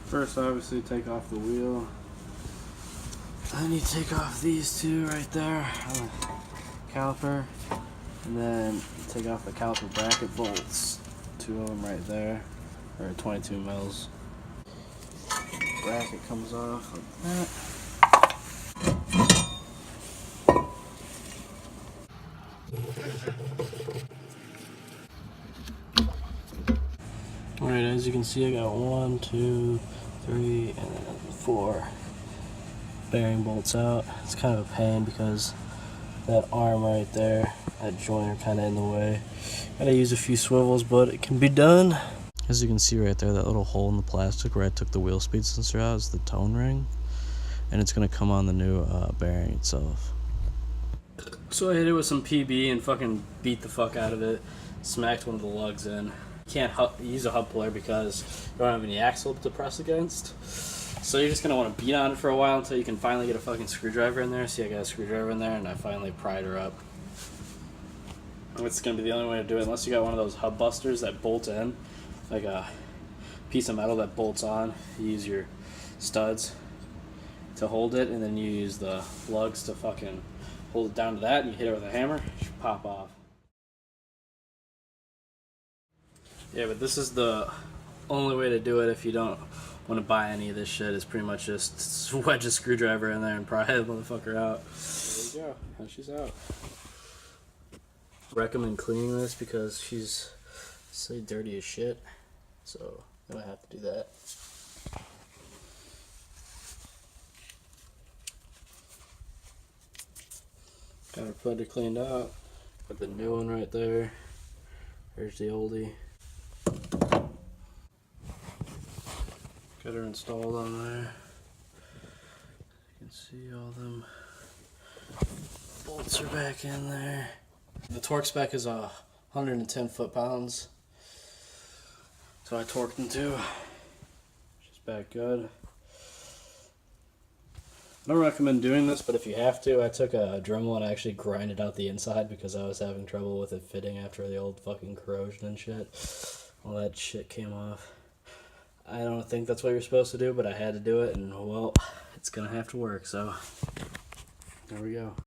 First, obviously, take off the wheel. Then you take off these two right there on the caliper, and then take off the caliper bracket bolts. Two of them right there, or 22 mils. Bracket comes off like that. Alright, as you can see, I got 1, 2, 3, and then 4 bearing bolts out. It's kind of a pain because that arm right there, that joint are kind of in the way. Gotta use a few swivels, but it can be done. As you can see right there, that little hole in the plastic where I took the wheel speed sensor out is the tone ring, and it's gonna come on the new bearing itself. So I hit it with some PB and fucking beat the fuck out of it. Smacked one of the lugs in. Can't use a hub puller because you don't have any axle to press against. So you're just going to want to beat on it for a while until you can finally get a fucking screwdriver in there. See, I got a screwdriver in there and I finally pried her up. It's going to be the only way to do it unless you got one of those hub busters that bolt in. Like a piece of metal that bolts on. You use your studs to hold it, and then you use the lugs to fucking hold it down to that, and you hit it with a hammer, it should pop off. Yeah, but this is the only way to do it if you don't want to buy any of this shit. It's pretty much just wedge a screwdriver in there and pry that motherfucker out. There you go. Now she's out. Recommend cleaning this because she's so dirty as shit. So I'm gonna have to do that. Got her footer cleaned out. Got the new one right there. There's the oldie. Got her installed on there. You can see all them bolts are back in there. The torque spec is 110 foot-pounds. So I torqued them to. She's back good. I don't recommend doing this, but if you have to, I took a Dremel and I actually grinded out the inside because I was having trouble with it fitting after the old fucking corrosion and shit. All that shit came off. I don't think that's what you're supposed to do, but I had to do it, and well, it's gonna have to work, so there we go.